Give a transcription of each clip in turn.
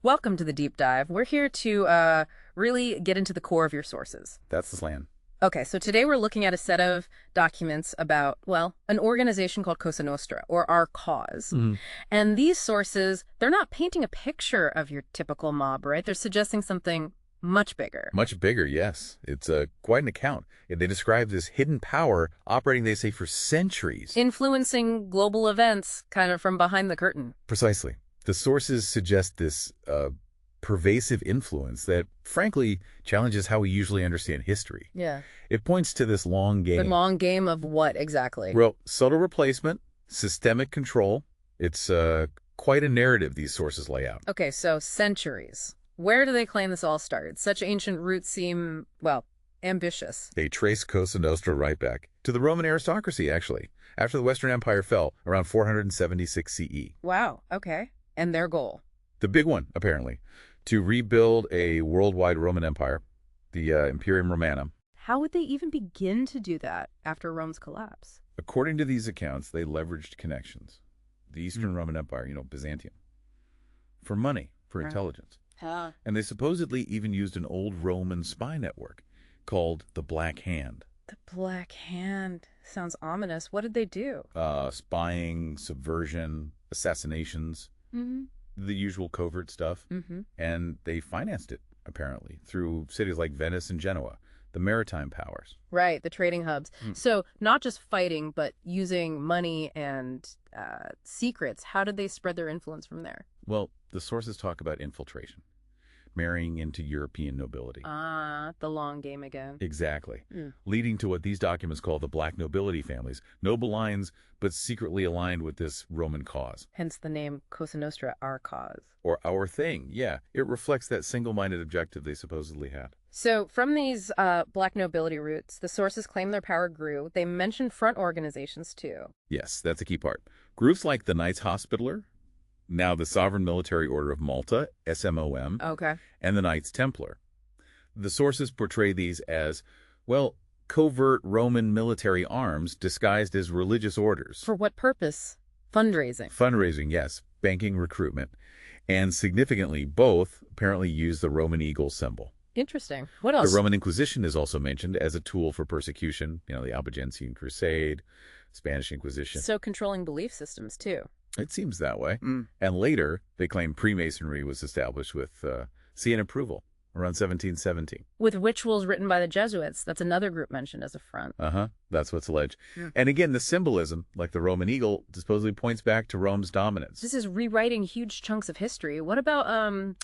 Welcome to the deep dive. We're here to really get into the core of your sources. That's the slam. Okay, so today we're looking at a set of documents about, well, an organization called Cosa Nostra, or Our Cause. And these sources, they're not painting a picture of your typical mob, right? They're suggesting something much bigger. Much bigger, yes. It's quite an account. They describe this hidden power operating, they say, for centuries. Influencing global events kind of from behind the curtain. Precisely. The sources suggest this pervasive influence that, frankly, challenges how we usually understand history. Yeah. It points to this long game. The long game of what exactly? Well, subtle replacement, systemic control. It's quite a narrative these sources lay out. Okay, so centuries. Where do they claim this all started? Such ancient roots seem, well, ambitious. They trace Cosa Nostra right back to the Roman aristocracy, actually, after the Western Empire fell around 476 CE. Wow, okay. And their goal? The big one, apparently, to rebuild a worldwide Roman Empire, the Imperium Romanum. How would they even begin to do that after Rome's collapse? According to these accounts, they leveraged connections. The Eastern Roman Empire, Byzantium, for money, for intelligence. Huh. And they supposedly even used an old Roman spy network called the Black Hand. The Black Hand. Sounds ominous. What did they do? Spying, subversion, assassinations, the usual covert stuff. And they financed it, apparently, through cities like Venice and Genoa, the maritime powers. Right, the trading hubs. So not just fighting, but using money and secrets. How did they spread their influence from there? Well, the sources talk about infiltration, marrying into European nobility. Ah, the long game again. Exactly. Leading to what these documents call the black nobility families. Noble lines, but secretly aligned with this Roman cause. Hence the name Cosa Nostra, Our Cause. Or our thing, yeah. It reflects that single-minded objective they supposedly had. So from these black nobility roots, the sources claim their power grew. They mention front organizations, too. Yes, that's a key part. Groups like the Knights Hospitaller, now the Sovereign Military Order of Malta, SMOM, Okay. and the Knights Templar. The sources portray these as, well, covert Roman military arms disguised as religious orders. For what purpose? Fundraising. Fundraising, yes. Banking, recruitment. And significantly, both apparently use the Roman eagle symbol. Interesting. What else? The Roman Inquisition is also mentioned as a tool for persecution. The Albigensian Crusade, Spanish Inquisition. So controlling belief systems, too. It seems that way. And later, they claim Freemasonry was established with CN approval around 1717. With rituals written by the Jesuits. That's another group mentioned as a front. That's what's alleged. And again, the symbolism, like the Roman eagle, supposedly points back to Rome's dominance. This is rewriting huge chunks of history. What about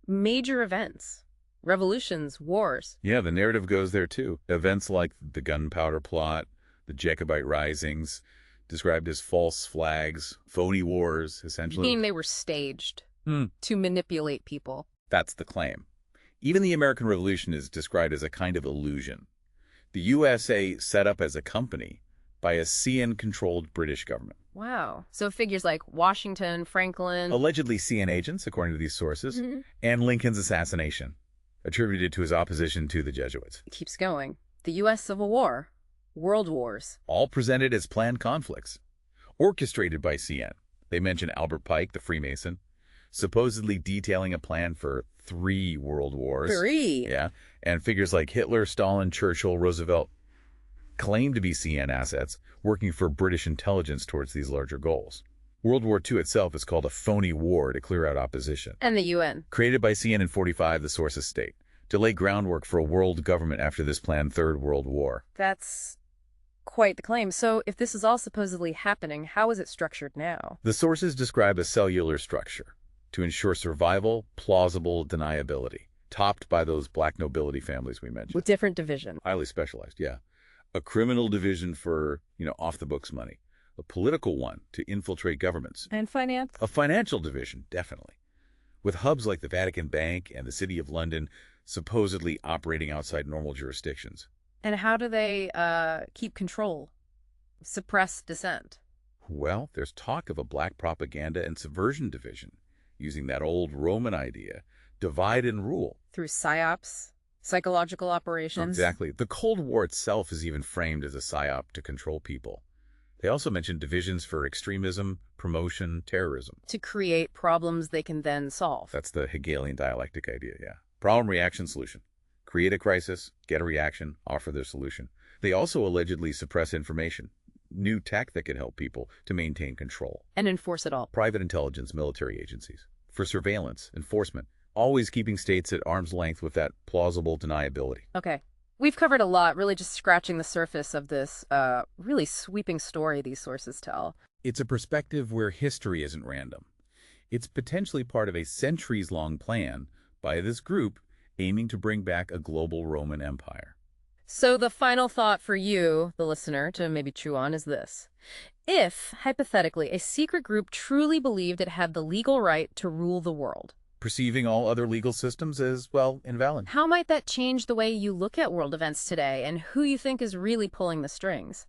major events? Revolutions, wars? Yeah, the narrative goes there, too. Events like the Gunpowder Plot, the Jacobite Risings, described as false flags, phony wars, essentially. Meaning they were staged to manipulate people. That's the claim. Even the American Revolution is described as a kind of illusion. The USA set up as a company by a CN-controlled British government. Wow. So figures like Washington, Franklin. Allegedly CN agents, according to these sources, and Lincoln's assassination, attributed to his opposition to the Jesuits. It keeps going. The U.S. Civil War. World Wars. All presented as planned conflicts, orchestrated by CN. They mention Albert Pike, the Freemason, supposedly detailing a plan for 3 world wars. 3? Yeah. And figures like Hitler, Stalin, Churchill, Roosevelt claim to be CN assets working for British intelligence towards these larger goals. World War II itself is called a phony war to clear out opposition. And the UN. Created by CN in 45, the sources state, to lay groundwork for a world government after this planned Third World War. That's quite the claim. So if this is all supposedly happening, how is it structured now? The sources describe a cellular structure to ensure survival, plausible deniability, topped by those black nobility families we mentioned. With different division. Highly specialized, yeah. A criminal division for, off-the-books money. A political one to infiltrate governments. And finance? A financial division, definitely. With hubs like the Vatican Bank and the City of London supposedly operating outside normal jurisdictions. And how do they keep control? Suppress dissent? Well, there's talk of a black propaganda and subversion division, using that old Roman idea, divide and rule. Through psyops, psychological operations? Exactly. The Cold War itself is even framed as a psyop to control people. They also mention divisions for extremism, promotion, terrorism. To create problems they can then solve. That's the Hegelian dialectic idea, yeah. Problem, reaction, solution. Create a crisis, get a reaction, offer their solution. They also allegedly suppress information, new tech that can help people to maintain control. And enforce it all. Private intelligence, military agencies. For surveillance, enforcement, always keeping states at arm's length with that plausible deniability. Okay. We've covered a lot, really just scratching the surface of this really sweeping story these sources tell. It's a perspective where history isn't random. It's potentially part of a centuries-long plan by this group aiming to bring back a global Roman Empire. So the final thought for you, the listener, to maybe chew on is this. If, hypothetically, a secret group truly believed it had the legal right to rule the world, Perceiving all other legal systems as, well, invalid. how might that change the way you look at world events today and who you think is really pulling the strings?